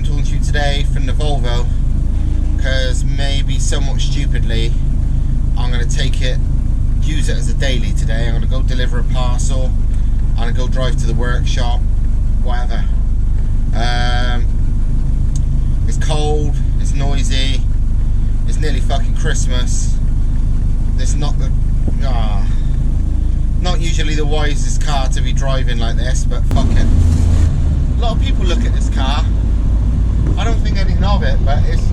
talking to you today from the Volvo, because maybe somewhat stupidly I'm going to take it, use it as a daily today. I'm going to go deliver a parcel, I'm going to go drive to the workshop, whatever. It's cold, it's noisy, it's nearly fucking Christmas. It's not the not usually the wisest car to be driving like this, but fuck it. A lot of people look at this car, I don't think anything of it, but it's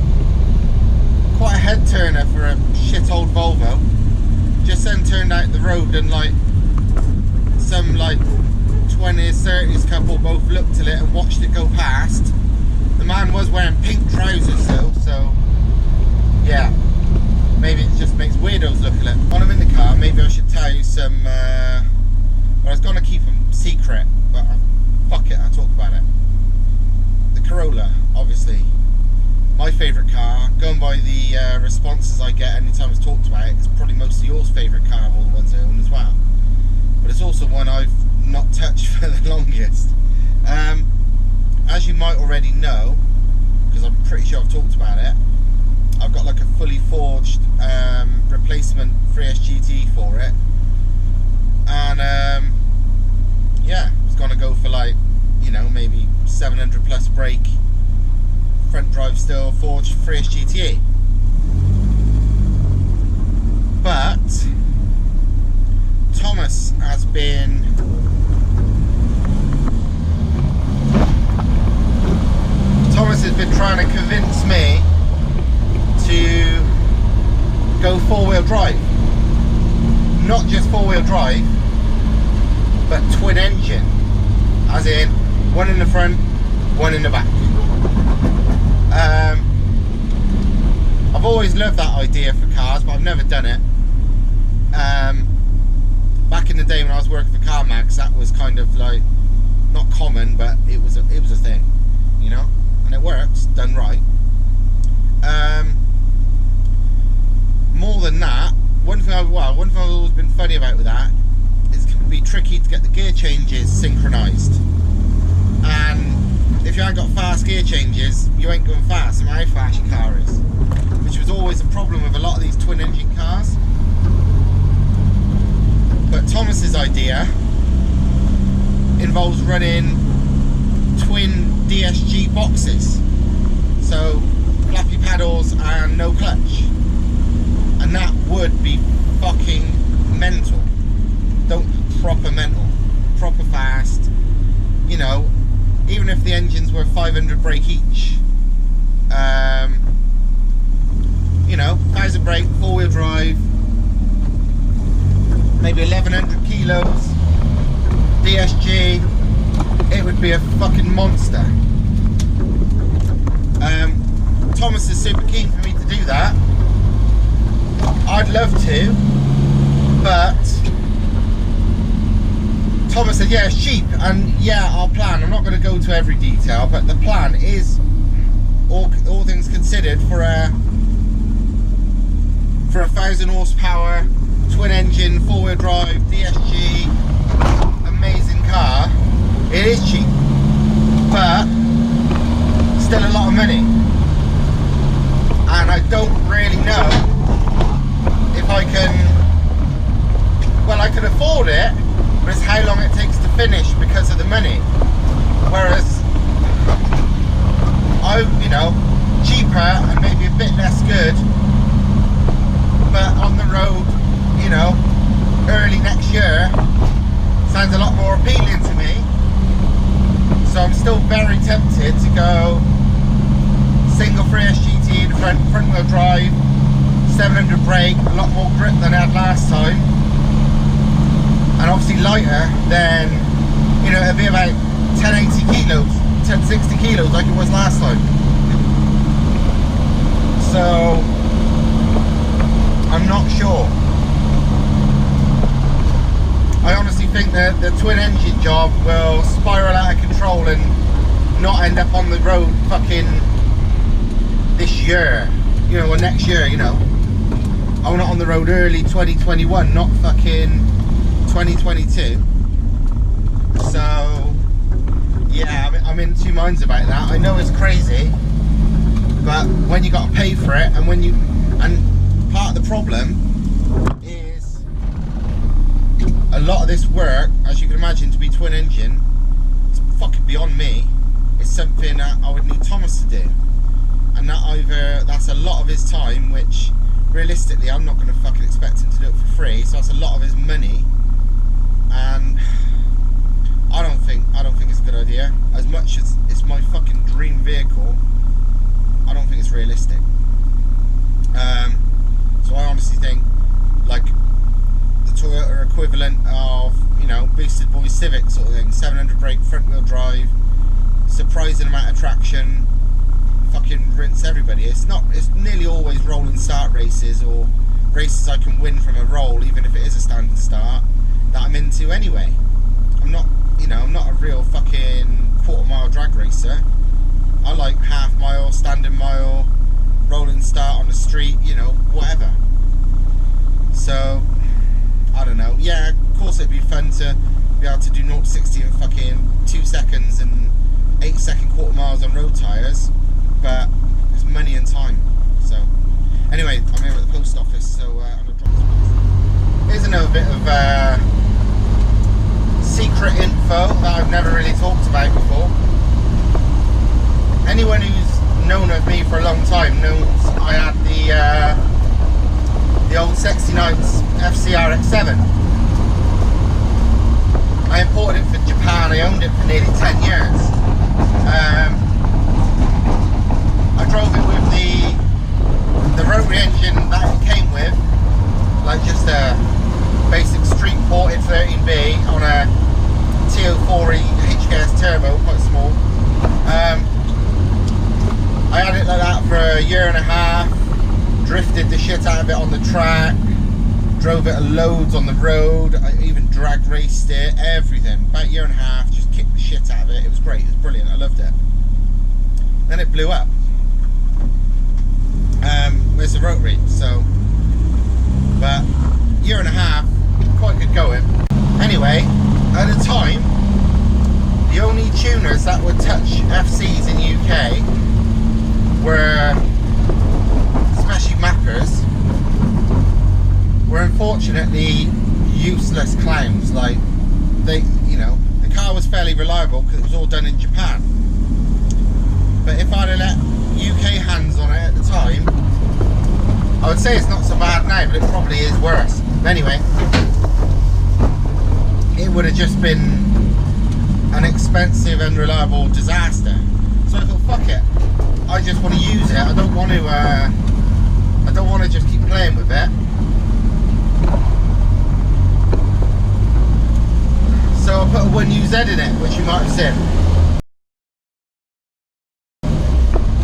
quite a head turner for a shit old Volvo. Just then turned out the road and like some like 20s, 30s couple both looked at it and watched it go past. The man was wearing pink trousers though, so yeah, maybe it just makes weirdos look at it. When I'm in the car, maybe I should tell you some, well, I was going to keep them secret, but fuck it, I'll talk about it. The Corolla, obviously, my favourite car. Going by the responses I get anytime it's talked about it, it's probably mostly yours favourite car of all the ones I own as well. But it's also one I've not touched for the longest. As you might already know, because I'm pretty sure I've talked about it, I've got like a fully forged replacement 3S GT for it, and yeah, it's gonna go for like, you know, maybe 700 plus brake, front drive still, forged 3S GTE. But Thomas has been trying to convince me to go four-wheel drive. Not just four-wheel drive, but twin engine, as in one in the front, one in the back. I've always loved that idea for cars, but I've never done it. Back in the day when I was working for Car Max, that was kind of like not common, but it was a thing, you know, and it works done right. More than that, one thing I've always been funny about with that is it can be tricky to get the gear changes synchronized, and if you ain't got fast gear changes, you ain't going fast, no matter how fast your car is, which was always a problem with a lot of these twin engine cars. But Thomas's idea involves running twin DSG boxes, so flappy paddles and no clutch, and that would be fucking mental. Proper mental, proper fast, you know, even if the engines were 500 brake each, you know, 1000 brake, four-wheel drive, maybe 1100 kilos DSG, it would be a fucking monster. Thomas is super keen for me to do that. I'd love to, but Thomas said, yeah, it's cheap, and yeah, our plan, I'm not going to go to every detail, but the plan is, all things considered, for a 1000 horsepower, twin engine, four-wheel drive, DSG, amazing car. It is cheap, but still a lot of money, and I don't really know if I can, well, I can afford it, but it's how long it takes to finish because of the money. Whereas you know, cheaper and maybe a bit less good, but on the road, you know, early next year, sounds a lot more appealing to me. So I'm still very tempted to go single 3S GT in the front wheel drive, 700 brake, a lot more grip than I had last time, and obviously lighter than, you know, it'll be about 1080 kilos, 1060 kilos like it was last time. So I'm not sure. I honestly think that the twin engine job will spiral out of control and not end up on the road fucking this year, you know, or next year, you know. I want it on the road early 2021, not fucking 2022. So Yeah, I'm in two minds about that. I know it's crazy, but when you got to pay for it, and part of the problem is a lot of this work, as you can imagine, to be twin engine, it's fucking beyond me. It's something that I would need Thomas to do, and that's a lot of his time, which realistically I'm not going to fucking expect him to do it for free. So that's a lot of his money, and I don't think it's a good idea. As much as it's my fucking dream vehicle, I don't think it's realistic. So I honestly think, like, the Toyota equivalent of, you know, boosted boy Civic sort of thing, 700 brake, front wheel drive, surprising amount of traction, fucking rinse everybody. It's nearly always roll and start races, or races I can win from a roll, even if it is a standard start, that I'm into anyway. I'm not a real fucking quarter-mile drag racer. I like half-mile, standing mile, roll and start on the street, you know, whatever. So, I don't know. Yeah, of course it'd be fun to be able to do 0 to 60 in fucking 2 seconds and 8-second quarter miles on road tyres, but it's money and time. So, anyway, I'm here at the post office, so I'm going to drop this box. Here's another bit of secret info that I've never really talked about before. Anyone who's known of me for a long time knows I had the old Sexy Knights RX7. I imported it from Japan. I owned it for nearly 10 years. I drove it with the rotary engine that it came with, like just a basic street ported 13B on a TO4 HKS Turbo, quite small. I had it like that for a year and a half, drifted the shit out of it on the track, drove it loads on the road, I even drag raced it, everything. About a year and a half, just kicked the shit out of it. It was great, it was brilliant, I loved it. Then it blew up. Where's the rotary? So, but year and a half, quite good going. Anyway, at the time, the only tuners that would touch FCs in UK were, especially Mappers, were unfortunately useless clowns. Like, the car was fairly reliable because it was all done in Japan. But if I'd have let UK hands on it at the time, I would say it's not so bad now, but it probably is worse. Anyway, it would have just been an expensive, unreliable disaster. So I thought, fuck it. I just want to use it. I don't want to just keep playing with it. So I put a 1UZ in it, which you might have seen.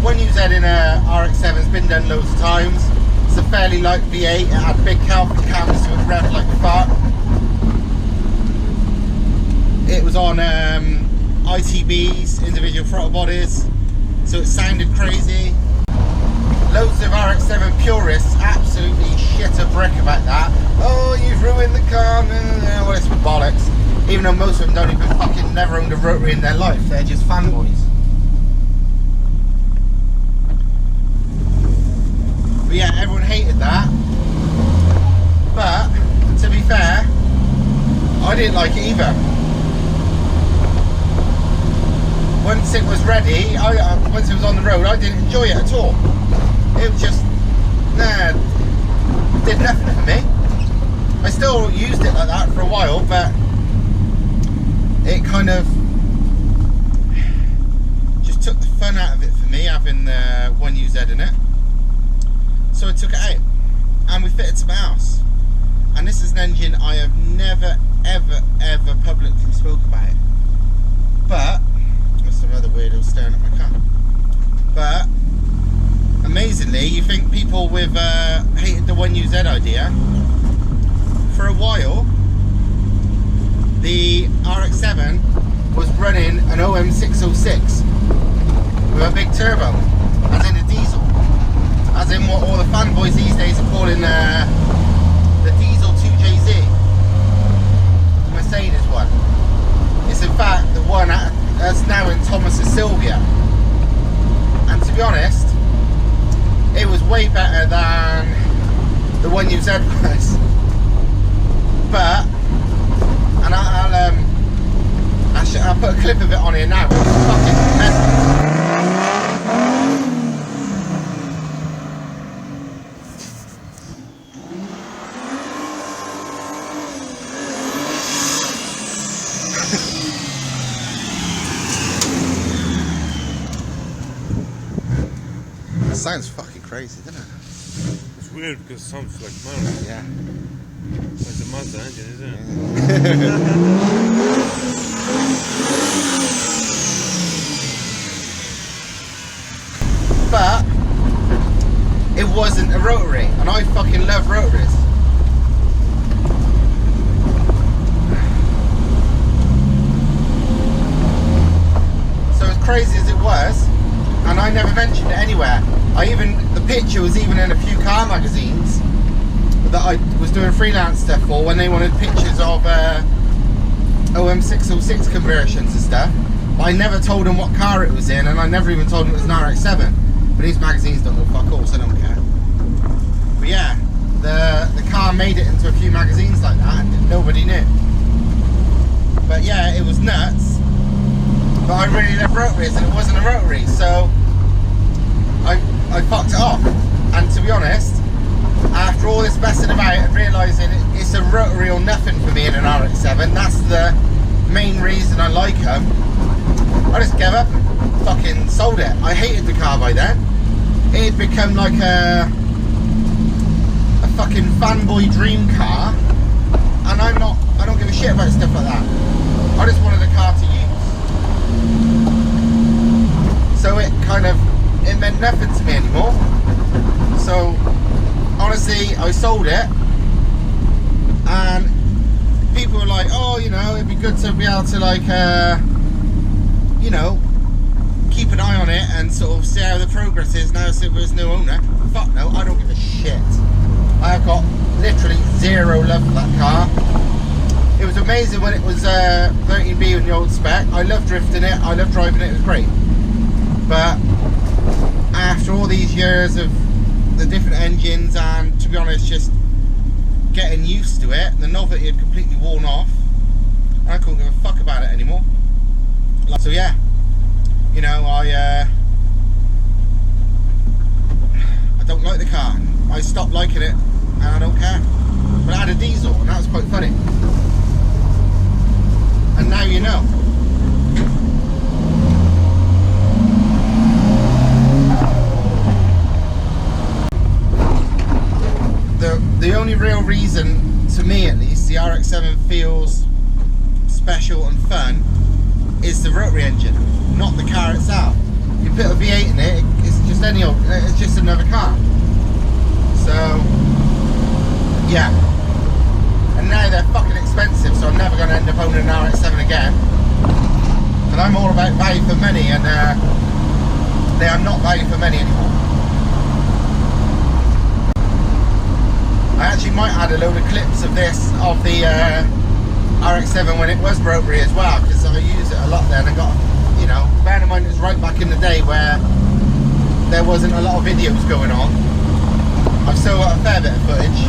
1UZ in a RX7's been done loads of times. It's a fairly light V8. It had big cams, so it revved like a fart. It was on ITBs, individual throttle bodies, so it sounded crazy. Loads of RX7 purists absolutely shit a brick about that. Oh, you've ruined the car. Well, it's bollocks. Even though most of them don't even fucking never owned a rotary in their life. They're just fanboys. But yeah, everyone hated that. But, to be fair, I didn't like it either. Once it was ready, once it was on the road, I didn't enjoy it at all. It was just, did nothing for me. I still used it like that for a while, but it kind of just took the fun out of it for me, having the 1UZ in it. So I took it out, and we fitted to my house. And this is an engine I have never, ever publicly spoke about. But there's some other weirdos staring at my car. But amazingly, you think people with hated the 1UZ idea. For a while, the RX7 was running an OM606 with a big turbo, as in a diesel, as in what all the fanboys these days are calling the diesel 2JZ, the Mercedes one. It's in fact the one that's now in Thomas's Sylvia. And to be honest, it was way better than the one you said was. But, and I'll put a clip of it on here now. It's fucking mental. That sounds fucking crazy, doesn't it? It's weird because it sounds like Mazda. Yeah. It's a Mazda engine, isn't it? But it wasn't a rotary, and I fucking love rotaries. So as crazy as it was, and I never mentioned it anywhere. The picture was even in a few car magazines that I was doing freelance stuff for when they wanted pictures of OM606 conversions and stuff. But I never told them what car it was in, and I never even told them it was an RX7. But these magazines don't know fuck all, so I don't care. But yeah, the car made it into a few magazines like that, and nobody knew. But yeah, it was nuts. But I really love rotaries, and it wasn't a rotary, so I fucked it off. And to be honest, after all this messing about and realising it's a rotary or nothing for me in an RX7, that's the main reason I like them, I just gave up and fucking sold it. I hated the car by then. It had become like a fucking fanboy dream car, and I don't give a shit about stuff like that. I just wanted a car to use. So it meant nothing to me anymore. So honestly, I sold it, and people were like, oh, you know, it'd be good to be able to like, you know, keep an eye on it and sort of see how the progress is now so there's no owner. Fuck no, I don't give a shit. I have got literally zero love for that car. It was amazing when it was 13B in the old spec. I loved drifting it, I loved driving it, it was great. But after all these years of the different engines and, to be honest, just getting used to it, the novelty had completely worn off. I couldn't give a fuck about it anymore. So yeah, you know, I don't like the car. I stopped liking it, and I don't care. But I had a diesel, and that was quite funny. And now you know. The only real reason, to me at least, the RX7 feels special and fun is the rotary engine, not the car itself. You put a V8 in it, it's just any old, it's just another car. So yeah, and now they're fucking expensive, so I'm never going to end up owning an RX7 again. And I'm all about value for money, and they are not value for money anymore. I actually might add a load of clips of this, of the RX7 when it was rotary as well, because I use it a lot then. I got, you know, bear in mind it was right back in the day where there wasn't a lot of videos going on. I've still got a fair bit of footage.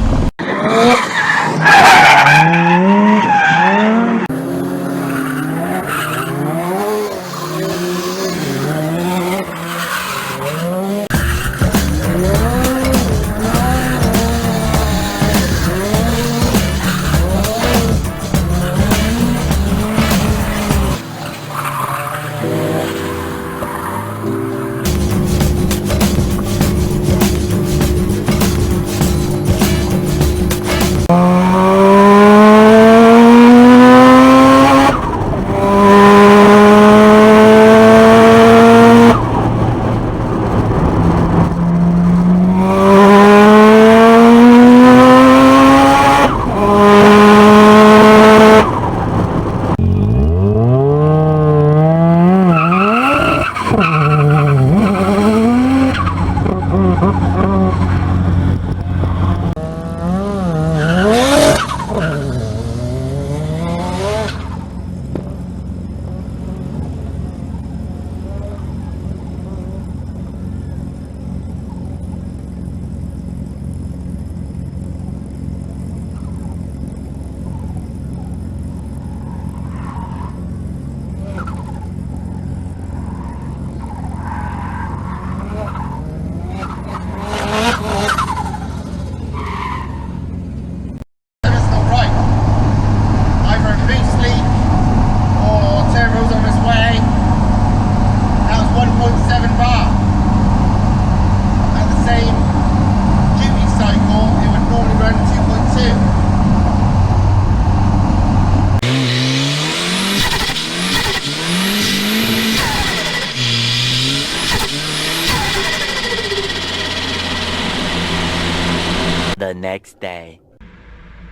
the next day.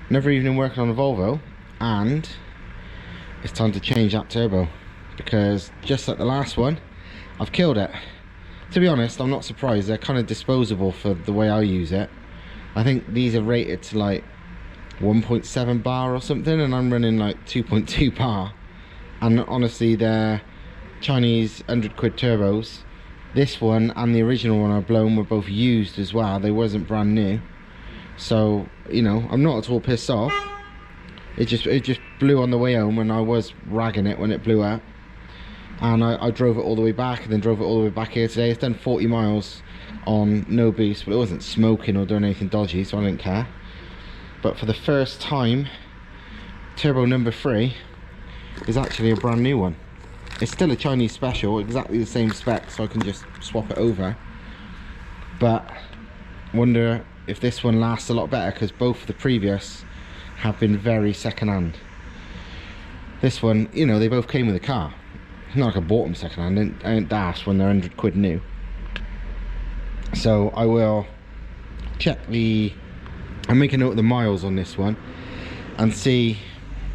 Another evening working on a Volvo, and it's time to change that turbo, because just like the last one, I've killed it. To be honest, I'm not surprised. They're kind of disposable for the way I use it. I think these are rated to like 1.7 bar or something, and I'm running like 2.2 bar. And honestly, they're Chinese 100 quid turbos. This one and the original one I've blown were both used as well. They wasn't brand new. So, you know, I'm not at all pissed off. It just blew on the way home, and I was ragging it when it blew out. And I drove it all the way back, and then drove it all the way back here today. It's done 40 miles on no boost, but it wasn't smoking or doing anything dodgy, so I didn't care. But for the first time, turbo number 3 is actually a brand new one. It's still a Chinese special, exactly the same spec, so I can just swap it over. But wonder if this one lasts a lot better, because both of the previous have been very second-hand. This one, you know, they both came with a car. It's not like I bought them second-hand. I didn't dash when they're 100 quid new. So I will check I'll make a note of the miles on this one and see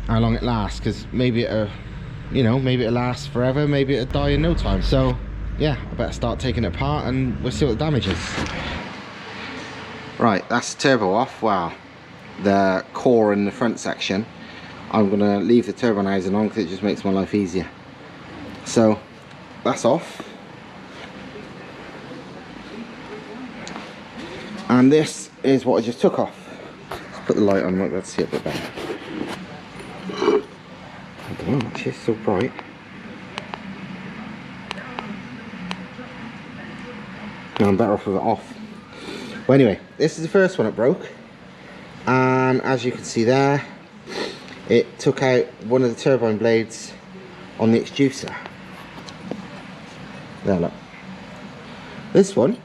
how long it lasts, because maybe it'll, you know, maybe it'll last forever, maybe it'll die in no time. So yeah, I better start taking it apart and we'll see what the damage is. Right, that's the turbo off. Wow, the core in the front section. I'm gonna leave the turbo housing on because it just makes my life easier. So that's off, and this is what I just took off. Let's put the light on, might be able to see it a bit better. I don't know, actually it's so bright. No, I'm better off with it off. Well, anyway, this is the first one that broke, and as you can see there, it took out one of the turbine blades on the exducer. There, look. This one,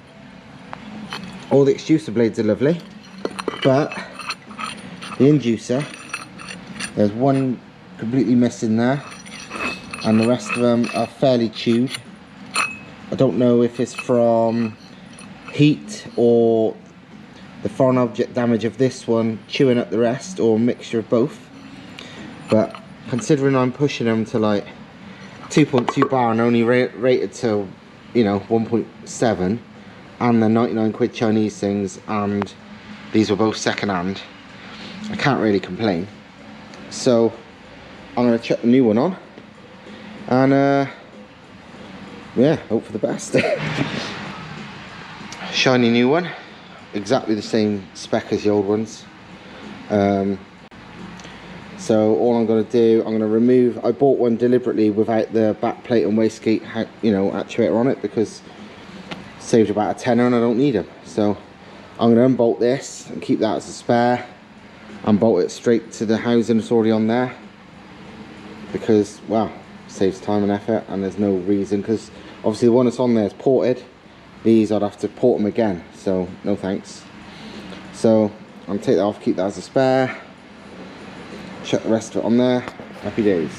all the exducer blades are lovely, but the inducer, there's one completely missing there, and the rest of them are fairly chewed. I don't know if it's from heat or the foreign object damage of this one chewing up the rest, or a mixture of both. But considering I'm pushing them to like 2.2 bar and only rated to, you know, 1.7, and the 99 quid Chinese things, and these were both second hand, I can't really complain. So I'm going to chuck the new one on, and yeah, hope for the best. Shiny new one, exactly the same spec as the old ones. So all I'm going to do, I'm going to remove, I bought one deliberately without the back plate and wastegate, you know, actuator on it, because it saved about a tenner and I don't need them. So I'm going to unbolt this and keep that as a spare, and bolt it straight to the housing that's already on there, because, well, saves time and effort, and there's no reason, because obviously the one that's on there is ported. These I'd have to port them again, so no thanks. So I'm going to take that off, keep that as a spare, chuck the rest of it on there. Happy days.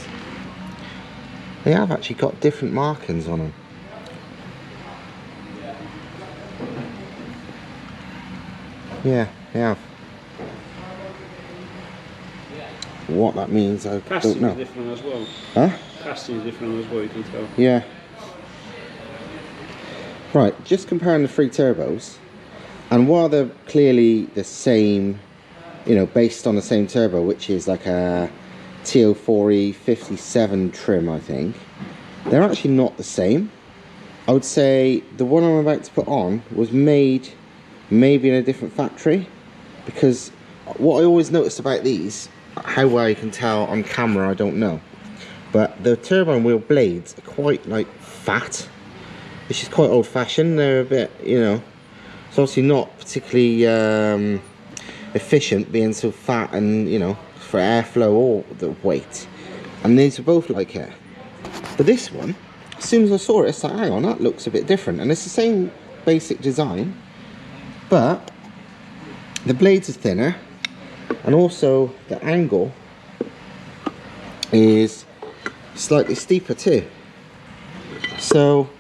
They have actually got different markings on them. Yeah, they have. What that means, I don't know. Casting is different as well. Huh? Casting is different as well, you can tell. Yeah. Right, just comparing the 3 turbos, and while they're clearly the same, you know, based on the same turbo, which is like a TO4E 57 trim, I think, they're actually not the same. I would say the one I'm about to put on was made maybe in a different factory, because what I always noticed about these, how well you can tell on camera I don't know, but the turbine wheel blades are quite like fat, which is quite old fashioned. They're a bit, you know, it's obviously not particularly efficient being so fat, and, you know, for airflow or the weight. And these are both like it. But this one, as soon as I saw it, it's like, hang on, that looks a bit different. And it's the same basic design, but the blades are thinner, and also the angle is slightly steeper too. So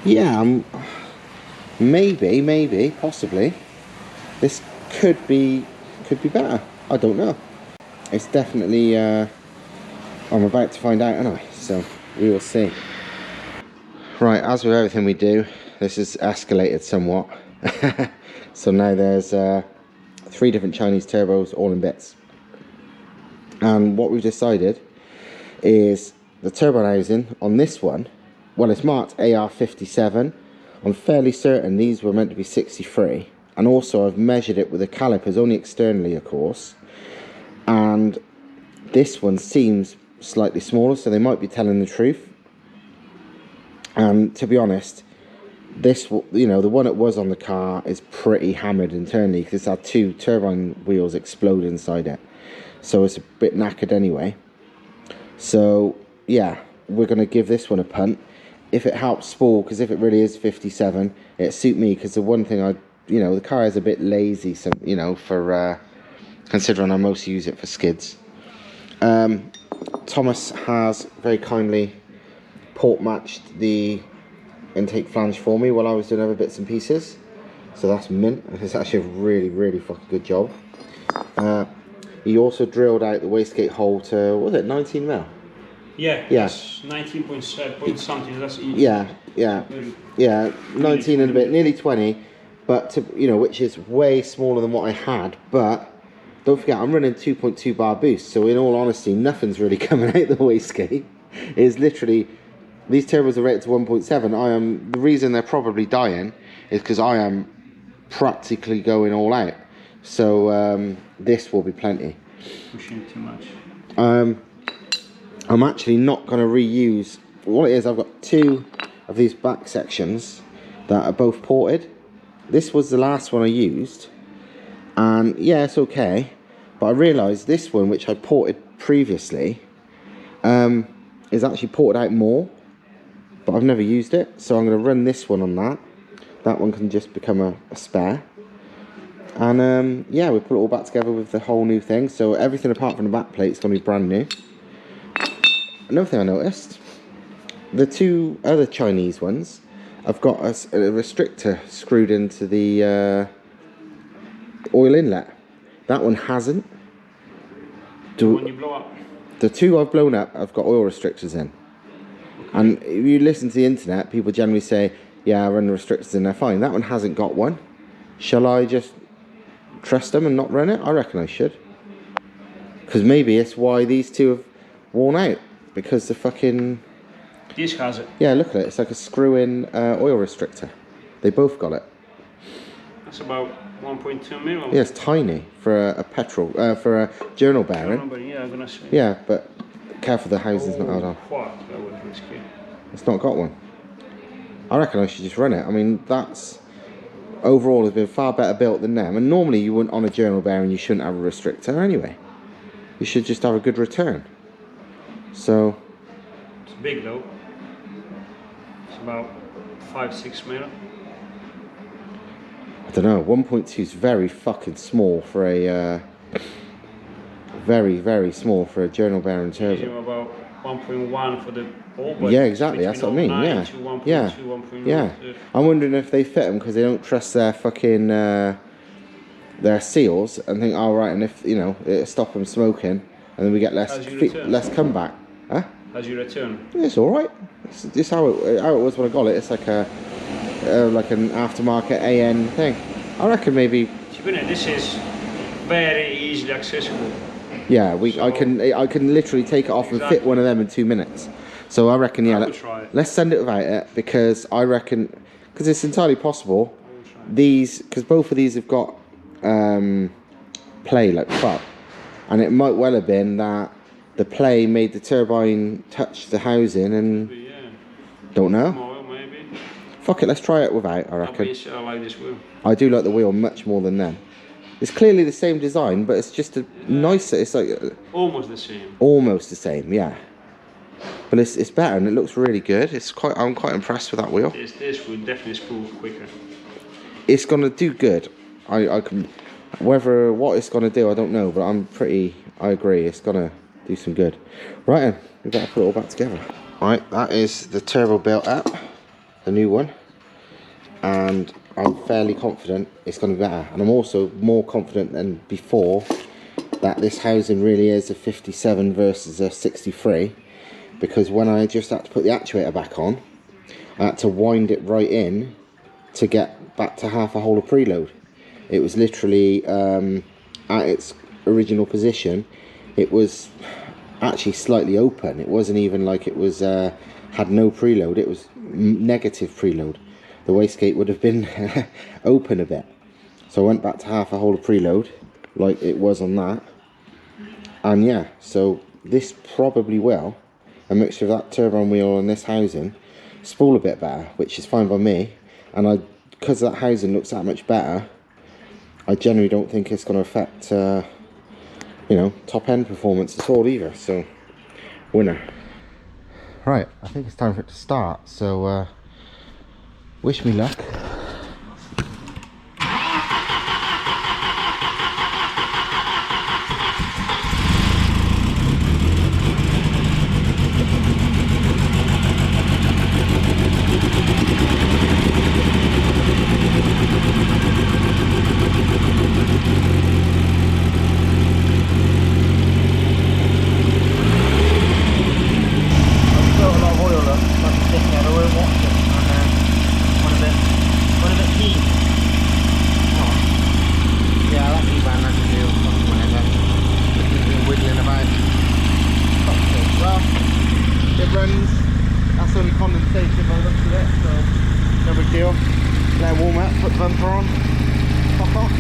yeah, maybe, possibly, this could be better. I don't know. It's definitely I'm about to find out, aren't I? So we will see. Right, as with everything we do, this has escalated somewhat. So now there's 3 different Chinese turbos all in bits. And what we've decided is the turbo housing on this one, well, it's marked AR57. I'm fairly certain these were meant to be 63. And also I've measured it with the calipers, only externally of course. And this one seems slightly smaller, so they might be telling the truth. And to be honest, this, you know, the one that was on the car is pretty hammered internally because it's had 2 turbine wheels explode inside it. So it's a bit knackered anyway. So yeah, we're going to give this one a punt. If it helps spool, because if it really is 57, it suit me, because the one thing you know, the car is a bit lazy, so, you know, for considering I mostly use it for skids. Thomas has very kindly port matched the intake flange for me while I was doing other bits and pieces, so that's mint. It's actually a really fucking good job. He also drilled out the wastegate hole to, what was it, 19mm? Yeah, yeah, 19.7 point something. That's easy. Yeah, 19 and a bit, nearly 20, but to, you know, which is way smaller than what I had. But don't forget, I'm running 2.2 bar boost, so in all honesty, nothing's really coming out the wastegate. It's literally, these turbos are rated to 1.7. The reason they're probably dying is because I am practically going all out. So this will be plenty. Pushing too much. I'm actually not going to reuse. What it is, I've got 2 of these back sections that are both ported. This was the last one I used, and yeah, it's okay. But I realised this one, which I ported previously, is actually ported out more. But I've never used it, so I'm going to run this one on that. That one can just become a spare. And yeah, we put it all back together with the whole new thing. So everything apart from the back plate is going to be brand new. Another thing I noticed, the 2 other Chinese ones, I've got a restrictor screwed into the oil inlet. That one hasn't. When you blow up? The 2 I've blown up, I've got oil restrictors in. And if you listen to the internet, people generally say, yeah, I run the restrictors in there fine. That one hasn't got one. Shall I just trust them and not run it? I reckon I should. Because maybe it's why these 2 have worn out. Because the fucking... This has it. Yeah, look at it. It's like a screw-in oil restrictor. They both got it. That's about 1.2 mil. Yeah, it's tiny for a petrol, for a journal bearing. Yeah, I'm gonna say. Yeah, but careful the housing's not held on. Fuck, that was risky. It's not got one. I reckon I should just run it. I mean, that's... Overall has been far better built than them. And normally you wouldn't, on a journal bearing, you shouldn't have a restrictor anyway. You should just have a good return. So... It's big though. It's about 5-6 mil. I don't know, 1.2 is very fucking small for a... very small for a journal bearing turbo. About 1.1 for the yeah, exactly, that's what I mean, yeah. 1.2, yeah. 1.1. Yeah. I'm wondering if they fit them because they don't trust their fucking, their seals and think, oh right, and if, you know, it'll stop them smoking and then we get less comeback. Huh? How's your return? Yeah, it's alright. It's how it was when I got it. It's like a, like an aftermarket AN thing. I reckon maybe... This is very easily accessible. Yeah, I can literally take it off and fit one of them in 2 minutes. So I reckon, yeah, let's send it without it, because I reckon, because it's entirely possible, these, because both of these have got play like fuck, and it might well have been that the play made the turbine touch the housing and don't know. Maybe. Fuck it, let's try it without, I reckon. I like this wheel. I do like the wheel much more than them. It's clearly the same design, but it's just a nicer, it's like... Almost the same. Almost the same, yeah. But it's better and it looks really good. I'm quite impressed with that wheel. This will definitely spool quicker. It's gonna do good. I can, whether what it's gonna do, I don't know, but I agree, it's gonna do some good. Right then, we better put it all back together. Right, that is the turbo built up, the new one. and I'm fairly confident it's going to be better. And I'm also more confident than before that this housing really is a 57 versus a 63, because when I just had to put the actuator back on, I had to wind it right in to get back to half a hole of preload. It was literally at its original position. It was actually slightly open. It wasn't even like it was had no preload. It was negative preload. The wastegate would have been open a bit. So I went back to half a hole of preload like it was on that. And yeah, so this probably will, a mixture of that turbine wheel and this housing, spool a bit better, which is fine by me. And because that housing looks that much better, I generally don't think it's going to affect you know, top end performance at all either. So winner. Right, I think it's time for it to start, so wish me luck. Let it warm up, put the bumper on, pop off.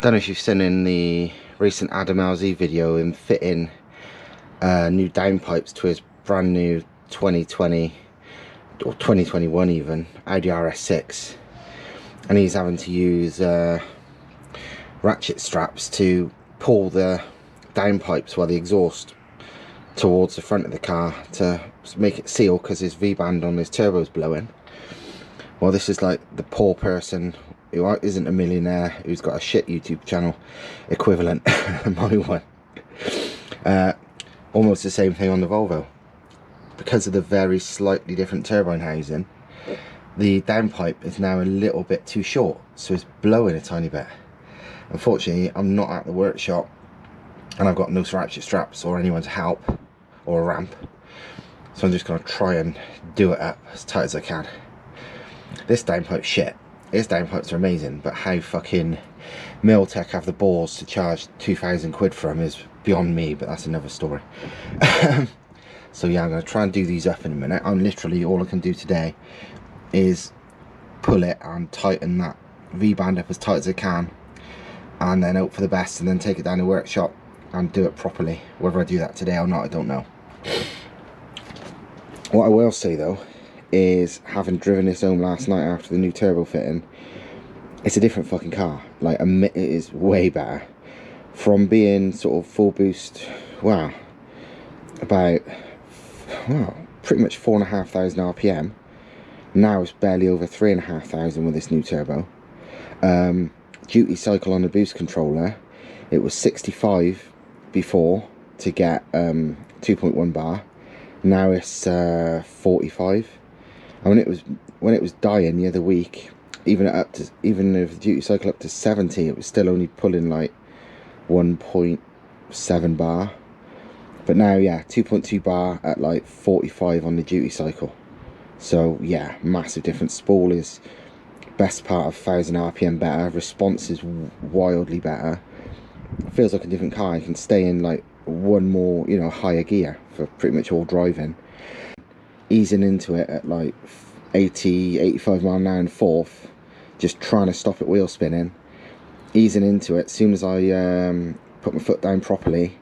Don't know if you've seen in the recent Adam LZ video him fitting new downpipes to his brand new 2020 or 2021 even Audi RS6, and he's having to use ratchet straps to pull the downpipes while the exhaust towards the front of the car to make it seal because his V-band on his turbo's blowing. Well, this is like the poor person who isn't a millionaire, who's got a shit YouTube channel equivalent my one. Almost the same thing on the Volvo. Because of the very slightly different turbine housing, the downpipe is now a little bit too short, so it's blowing a tiny bit. Unfortunately, I'm not at the workshop and I've got no ratchet straps or anyone to help or a ramp, so I'm just going to try and do it up as tight as I can. This downpipe's shit. His downpipes are amazing, but how fucking Tech have the balls to charge 2,000 quid for them is beyond me, but that's another story. So yeah, I'm going to try and do these up in a minute. I'm literally, all I can do today is pull it and tighten that V-band up as tight as I can, and then hope for the best, and then take it down to the workshop and do it properly. Whether I do that today or not, I don't know. What I will say though is, having driven this home last night after the new turbo fitting, it's a different fucking car. Like, it is way better. From being sort of full boost, wow, about, well, pretty much 4,500 RPM. Now it's barely over 3,500 with this new turbo. Duty cycle on the boost controller, it was 65 before to get 2.1 bar. Now it's 45. And when it was dying the other week, even if the duty cycle up to 70, it was still only pulling like 1.7 bar. But now, yeah, 2.2 bar at like 45 on the duty cycle. So yeah, massive difference. Spool is best part of 1,000 RPM better. Response is wildly better. It feels like a different car. You can stay in like one more, you know, higher gear for pretty much all driving. Easing into it at like 80, 85 mile an hour in fourth, just trying to stop it wheel spinning. Easing into it, as soon as I put my foot down properly,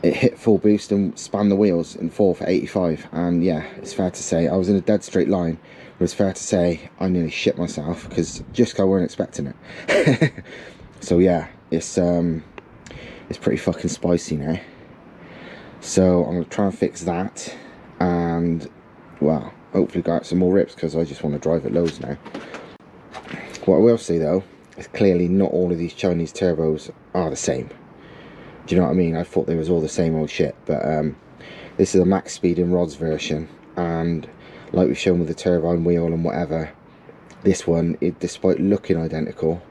it hit full boost and spun the wheels in fourth at 85. And yeah, it's fair to say, I was in a dead straight line, but it's fair to say I nearly shit myself, because just I weren't expecting it. So yeah, it's pretty fucking spicy now. So I'm going to try and fix that, and well, hopefully get some more rips, because I just want to drive it loads now. What I will say though is clearly not all of these Chinese turbos are the same. Do you know what I mean? I thought they was all the same old shit, but this is a max speed in rods version, and like we've shown with the turbine wheel and whatever, this one, despite looking identical,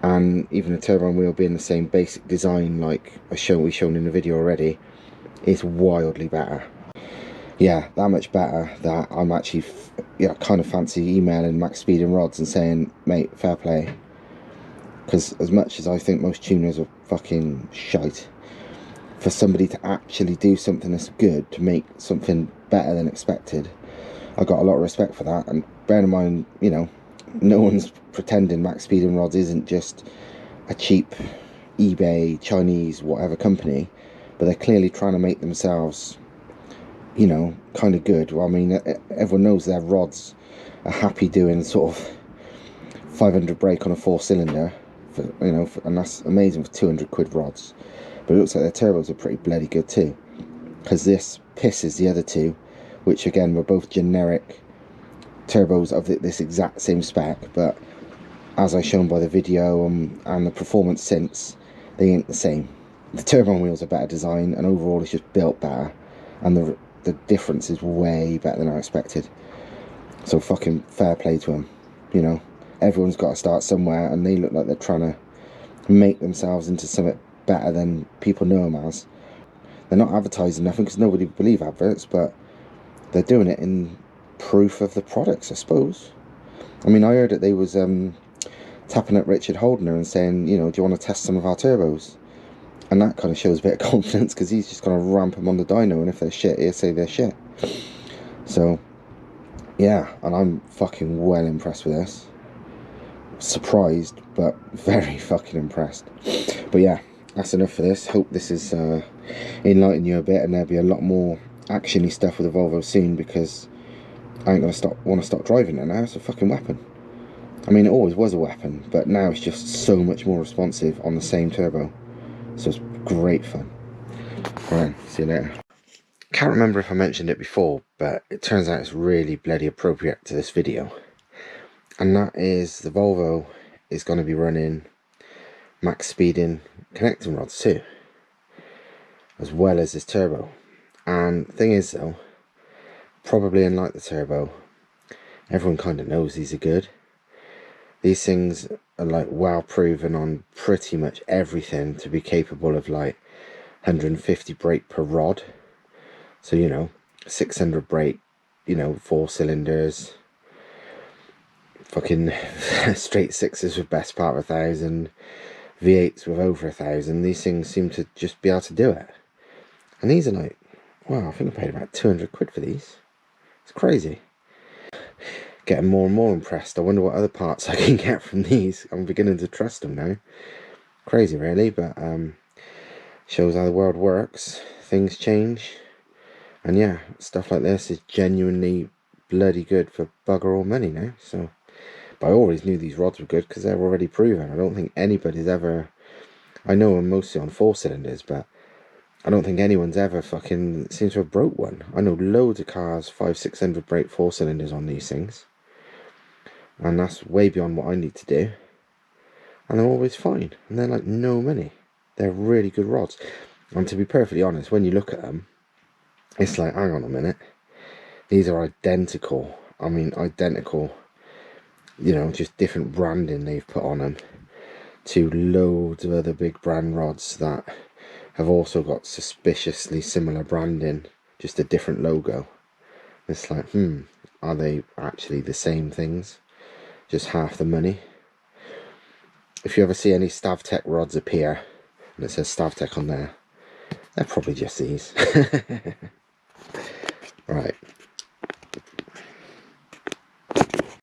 and even the turbine wheel being the same basic design like we've shown in the video already, is wildly better. Yeah, that much better that I'm actually kind of fancy emailing Max Speed and Rods and saying, mate, fair play. Because as much as I think most tuners are fucking shite, for somebody to actually do something that's good, to make something better than expected, I got a lot of respect for that. And bear in mind, you know, no one's pretending Max Speed and Rods isn't just a cheap eBay, Chinese, whatever company, but they're clearly trying to make themselves, you know, kind of good. Well, I mean, everyone knows their rods are happy doing sort of 500 brake on a 4-cylinder, for, you know, and that's amazing for 200 quid rods. But it looks like their turbos are pretty bloody good too, because this pisses the other two, which again were both generic turbos of this exact same spec, but as I shown by the video and the performance since, they ain't the same. The turbine wheels are better design, and overall it's just built better, and the difference is way better than I expected. So fucking fair play to them. You know, everyone's got to start somewhere, and they look like they're trying to make themselves into something better than people know them as. They're not advertising nothing, because nobody would believe adverts, but they're doing it in proof of the products, I suppose. I mean, I heard that they was tapping at Richard Holdner and saying, you know, do you want to test some of our turbos? And that kind of shows a bit of confidence, because he's just going to ramp them on the dyno, and if they're shit, he'll say they're shit. So yeah, and I'm fucking well impressed with this. Surprised, but very fucking impressed. But yeah, that's enough for this. Hope this is enlighten you a bit, and there'll be a lot more actiony stuff with the Volvo soon, because I ain't gonna want to stop driving it now. It's a fucking weapon. I mean, it always was a weapon, but now it's just so much more responsive on the same turbo. So it's great fun. Alright, see you later. Can't remember if I mentioned it before, but it turns out it's really bloody appropriate to this video. And that is, the Volvo is going to be running max speeding connecting rods too, as well as this turbo. And the thing is though, probably unlike the turbo, everyone kind of knows these are good. These things are like well proven on pretty much everything to be capable of like 150 brake per rod. So, you know, 600 brake, you know, 4 cylinders, fucking straight sixes with best part of 1,000, V8s with over 1,000. These things seem to just be able to do it. And these are like, wow, I think I paid about 200 quid for these. It's crazy. Getting more and more impressed. I wonder what other parts I can get from these. I'm beginning to trust them now. Crazy really, but shows how the world works. Things change. And yeah, stuff like this is genuinely bloody good for bugger all money now. So, but I always knew these rods were good because they're already proven. I don't think anybody's ever, I know I'm mostly on 4 cylinders, but I don't think anyone's ever fucking seems to have broke one. I know loads of cars 500-600 brake 4 cylinders on these things, and that's way beyond what I need to do, and they're always fine, and they're like no money. They're really good rods. And to be perfectly honest, when you look at them, it's like, hang on a minute, these are identical. I mean identical, you know, just different branding they've put on them to loads of other big brand rods that have also got suspiciously similar branding, just a different logo. It's like, are they actually the same things, just half the money? If you ever see any Stav-Tech rods appear and it says Stav-Tech on there, they're probably just these.